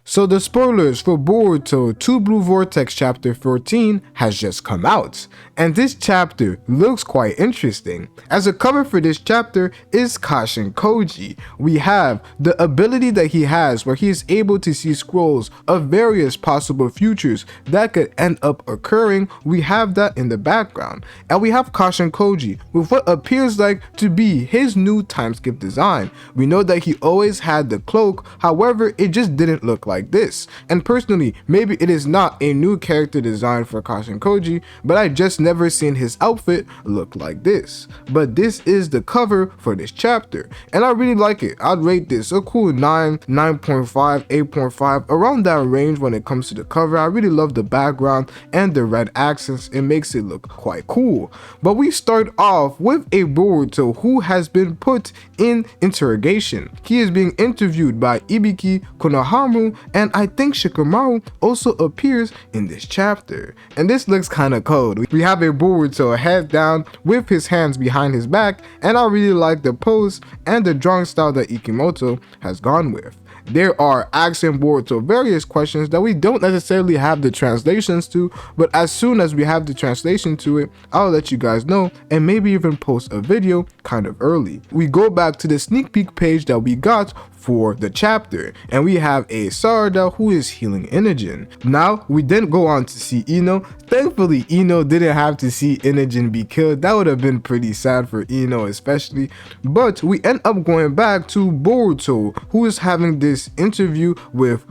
So the spoilers for Boruto 2 Blue Vortex chapter 14 has just come out, and this chapter looks quite interesting. As a cover for this chapter is Kashin Koji. We have the ability that he has where he is able to see scrolls of various possible futures that could end up occurring. We have that in the background, and we have Kashin Koji with what appears like to be his new time skip design. We know that he always had the cloak, however it just didn't look like this, and personally maybe it is not a new character design for Kashin Koji, but I just never seen his outfit look like this. But this is the cover for this chapter, and I really like it. I'd rate this a cool 9, 9.5, 8.5, around that range when it comes to the cover. I really love the background and the red accents, it makes it look quite cool. But we start off with a Boruto who has been put in interrogation. He is being interviewed by Ibiki, Konohamaru, and I think Shikamaru also appears in this chapter. And this looks kinda cold. We have a Boruto head down with his hands behind his back, and I really like the pose and the drawing style that Ikimoto has gone with. There are asking Boruto various questions that we don't necessarily have the translations to, but as soon as we have the translation to it, I'll let you guys know and maybe even post a video kind of early. We go back to the sneak peek page that we got for the chapter, and we have a Sarada who is healing Inogen. Now we then go on to see Ino. Thankfully Ino didn't have to see Inogen be killed. That would have been pretty sad for Ino especially, but we end up going back to Boruto who is having this interview with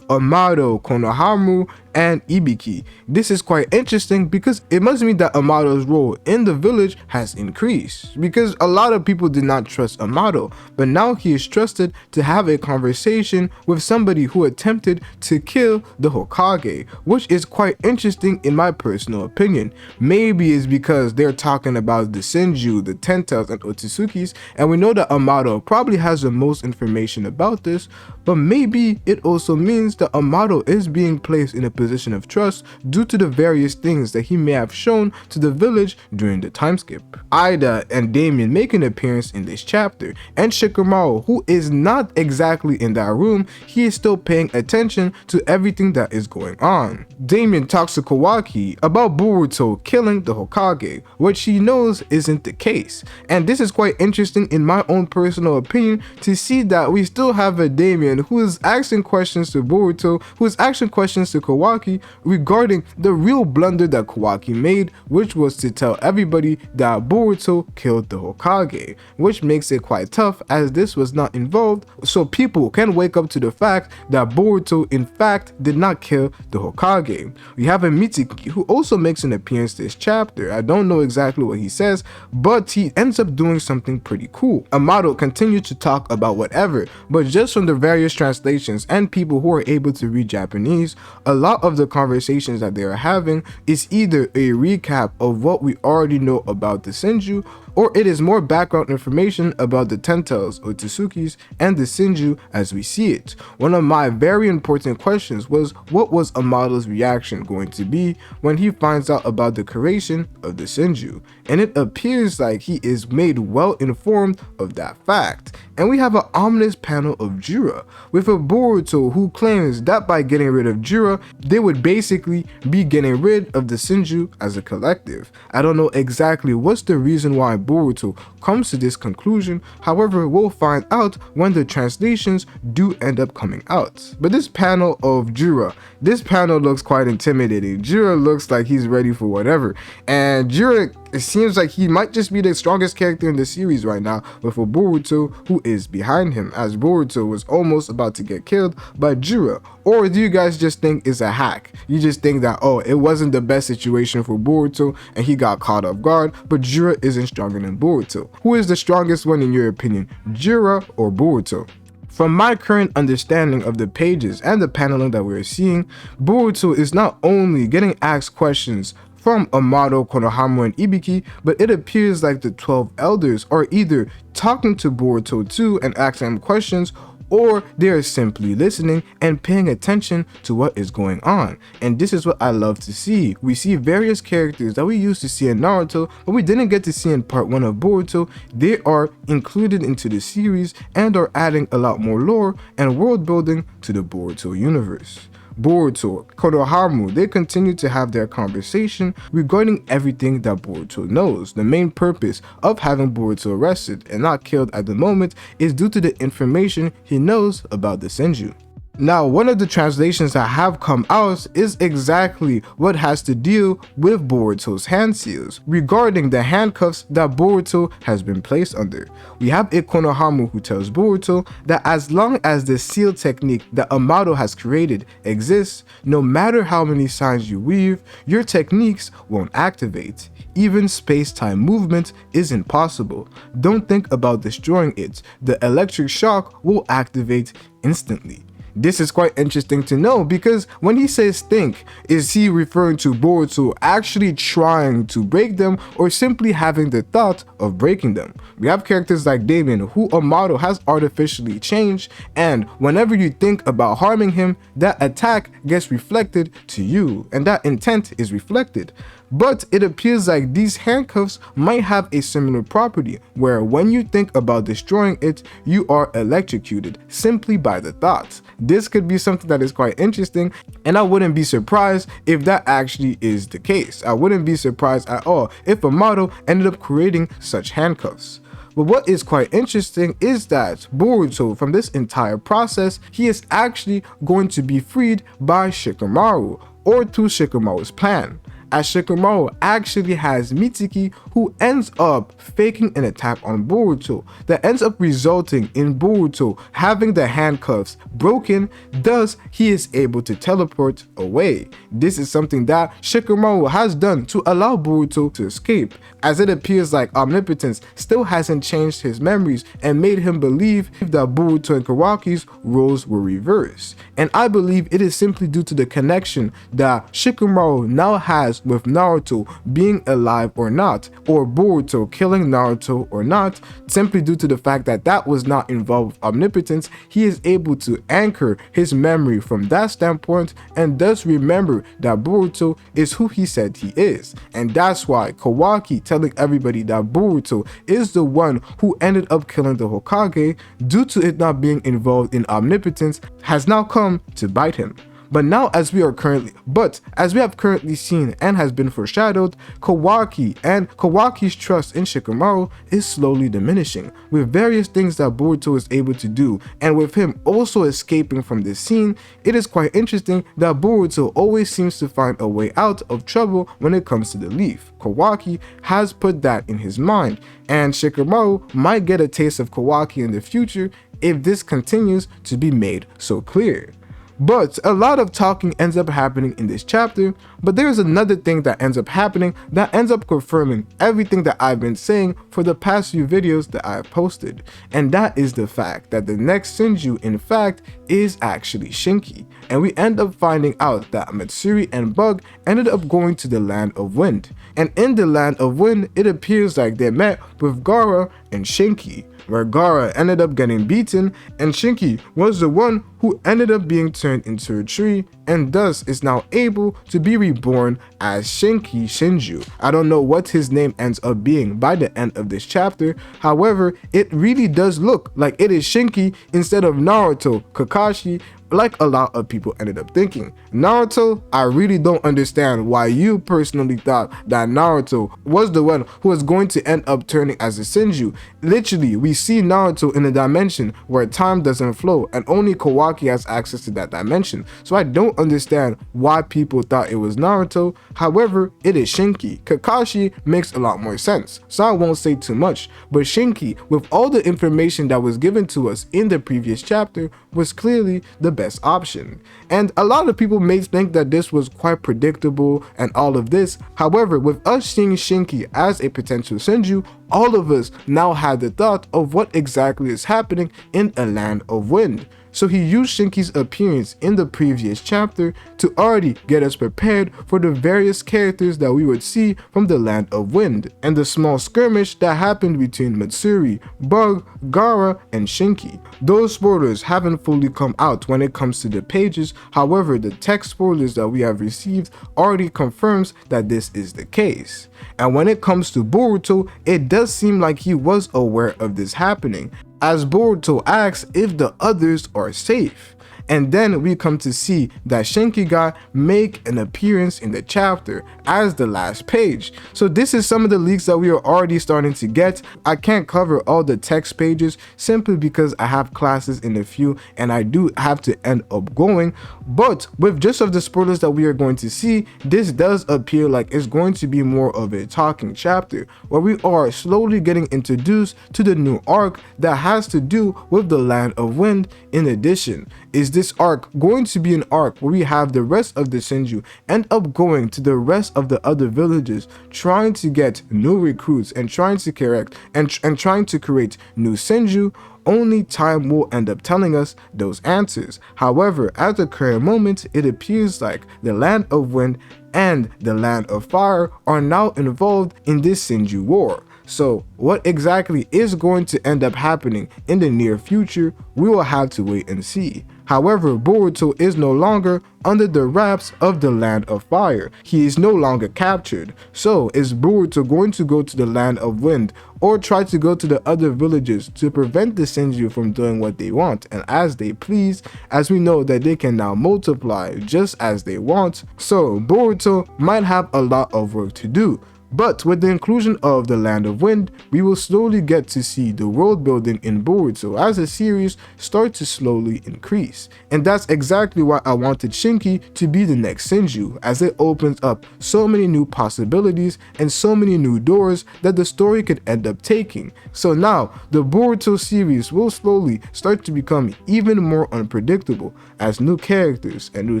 Amado, Konohamaru, and Ibiki. This is quite interesting because it must mean that Amado's role in the village has increased, because a lot of people did not trust Amado, but now he is trusted to have a conversation with somebody who attempted to kill the Hokage, which is quite interesting in my personal opinion. Maybe it's because they're talking about the Shinju, the Tentails, and Otsutsuki's, and we know that Amado probably has the most information about this, but maybe it also means that Amado is being placed in a position of trust due to the various things that he may have shown to the village during the time skip. Ida and Damien make an appearance in this chapter, and Shikamaru, who is not exactly in that room, he is still paying attention to everything that is going on. Damien talks to Kawaki about Boruto killing the Hokage, which he knows isn't the case, and this is quite interesting in my own personal opinion to see that we still have a Damien who is asking questions to Boruto, who is asking questions to Kawaki regarding the real blunder that Kawaki made, which was to tell everybody that Boruto killed the Hokage, which makes it quite tough as this was not involved, so people can wake up to the fact that Boruto in fact did not kill the Hokage. We have a Mitsuki who also makes an appearance this chapter. I don't know exactly what he says, but he ends up doing something pretty cool. Amado continued to talk about whatever, but just from the various translations and people who are able to read Japanese, a lot of the conversations that they are having is either a recap of what we already know about the Shinju, or it is more background information about the Tentails, Otsutsuki's, and the Shinju as we see it. One of my very important questions was, what was Amado's reaction going to be when he finds out about the creation of the Shinju? And it appears like he is made well informed of that fact. And we have an ominous panel of Jura, with a Boruto who claims that by getting rid of Jura, they would basically be getting rid of the Shinju as a collective. I don't know exactly what's the reason why Boruto comes to this conclusion, however we'll find out when the translations do end up coming out. But this panel of Jura, this panel looks quite intimidating. Jura looks like he's ready for whatever, and Jura, it seems like he might just be the strongest character in the series right now, with a Boruto who is behind him, as Boruto was almost about to get killed by Jura. Or do you guys just think it's a hack? You just think that, oh, it wasn't the best situation for Boruto and he got caught off guard, but Jura isn't stronger than Boruto. Who is the strongest one in your opinion, Jura or Boruto? From my current understanding of the pages and the paneling that we're seeing, Boruto is not only getting asked questions from Amado, Konohamaru, and Ibiki, but it appears like the 12 elders are either talking to Boruto too and asking him questions, or they are simply listening and paying attention to what is going on. And this is what I love to see. We see various characters that we used to see in Naruto, but we didn't get to see in part 1 of Boruto. They are included into the series and are adding a lot more lore and world building to the Boruto universe. Boruto, Konohamaru, they continue to have their conversation regarding everything that Boruto knows. The main purpose of having Boruto arrested and not killed at the moment is due to the information he knows about the Shinju. Now, one of the translations that have come out is exactly what has to deal with Boruto's hand seals regarding the handcuffs that Boruto has been placed under. We have Konohamaru who tells Boruto that as long as the seal technique that Amado has created exists, no matter how many signs you weave, your techniques won't activate. Even space-time movement isn't possible. Don't think about destroying it. The electric shock will activate instantly. This is quite interesting to know because when he says think, is he referring to Boruto actually trying to break them or simply having the thought of breaking them? We have characters like Damien who Amado has artificially changed, and whenever you think about harming him, that attack gets reflected to you and that intent is reflected. But it appears like these handcuffs might have a similar property where when you think about destroying it, you are electrocuted simply by the thoughts. This could be something that is quite interesting, and I wouldn't be surprised if that actually is the case. I wouldn't be surprised at all if Amado ended up creating such handcuffs. But what is quite interesting is that Boruto, from this entire process, he is actually going to be freed by Shikamaru, or through Shikamaru's plan, as Shikamaru actually has Mitsuki who ends up faking an attack on Boruto that ends up resulting in Boruto having the handcuffs broken, thus he is able to teleport away. This is something that Shikamaru has done to allow Boruto to escape, as it appears like Omnipotence still hasn't changed his memories and made him believe that Boruto and Kawaki's roles were reversed. And I believe it is simply due to the connection that Shikamaru now has with Naruto being alive or not, or Boruto killing Naruto or not, simply due to the fact that that was not involved with Omnipotence. He is able to anchor his memory from that standpoint and thus remember that Boruto is who he said he is. And that's why Kawaki telling everybody that Boruto is the one who ended up killing the Hokage due to it not being involved in Omnipotence has now come to bite him. But as we have currently seen and has been foreshadowed, Kawaki and Kawaki's trust in Shikamaru is slowly diminishing with various things that Boruto is able to do, and with him also escaping from this scene, it is quite interesting that Boruto always seems to find a way out of trouble when it comes to the leaf. Kawaki has put that in his mind, and Shikamaru might get a taste of Kawaki in the future if this continues to be made so clear. But a lot of talking ends up happening in this chapter, but there's another thing that ends up happening that ends up confirming everything that I've been saying for the past few videos that I've posted, and that is the fact that the next Shinju in fact is actually Shinki, and we end up finding out that Matsuri and Bug ended up going to the Land of Wind, and in the Land of Wind it appears like they met with Gaara and Shinki, where Gaara ended up getting beaten and Shinki was the one who ended up being turned into a tree and thus is now able to be reborn as Shinki Shinju. I don't know what his name ends up being by the end of this chapter, however it really does look like it is Shinki instead of Naruto, Kakashi, like a lot of people ended up thinking. Naruto, I really don't understand why you personally thought that Naruto was the one who was going to end up turning as a Shinju. Literally, we see Naruto in a dimension where time doesn't flow and only Kawaki has access to that dimension. So I don't understand why people thought it was Naruto. However, it is Shinki. Kakashi makes a lot more sense, so I won't say too much. But Shinki, with all the information that was given to us in the previous chapter, was clearly the best option. And a lot of people may think that this was quite predictable and all of this. However, with us seeing Shinki as a potential Shinju, all of us now have the thought of what exactly is happening in a Land of Wind. So he used Shinki's appearance in the previous chapter to already get us prepared for the various characters that we would see from the Land of Wind, and the small skirmish that happened between Matsuri, Bug, Gaara, and Shinki. Those spoilers haven't fully come out when it comes to the pages, however the text spoilers that we have received already confirms that this is the case. And when it comes to Boruto, it does seem like he was aware of this happening, as Boruto asks if the others are safe. And then we come to see that Shinki make an appearance in the chapter as the last page. So this is some of the leaks that we are already starting to get. I can't cover all the text pages simply because I have classes in a few and I do have to end up going. But with just of the spoilers that we are going to see, this does appear like it's going to be more of a talking chapter where we are slowly getting introduced to the new arc that has to do with the Land of Wind. In addition, is this arc going to be an arc where we have the rest of the Shinju end up going to the rest of the other villages, trying to get new recruits and trying to correct and trying to create new Shinju? Only time will end up telling us those answers. However, at the current moment, it appears like the Land of Wind and the Land of Fire are now involved in this Shinju war. So what exactly is going to end up happening in the near future, we will have to wait and see. However, Boruto is no longer under the wraps of the Land of Fire. He is no longer captured. So is Boruto going to go to the Land of Wind or try to go to the other villages to prevent the Shinju from doing what they want and as they please, as we know that they can now multiply just as they want? So Boruto might have a lot of work to do. But with the inclusion of the Land of Wind, we will slowly get to see the world building in Boruto as the series starts to slowly increase. And that's exactly why I wanted Shinki to be the next Shinju, as it opens up so many new possibilities and so many new doors that the story could end up taking. So now, the Boruto series will slowly start to become even more unpredictable as new characters and new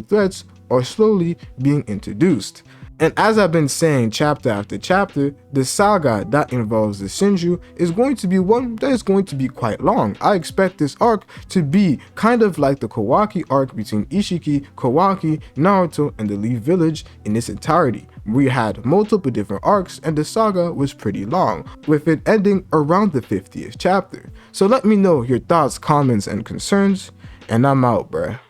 threats are slowly being introduced. And as I've been saying chapter after chapter, the saga that involves the Shinju is going to be one that is going to be quite long. I expect this arc to be kind of like the Kawaki arc between Ishiki, Kawaki, Naruto, and the Leaf Village in its entirety. We had multiple different arcs and the saga was pretty long, with it ending around the 50th chapter. So let me know your thoughts, comments, and concerns, and I'm out, bruh.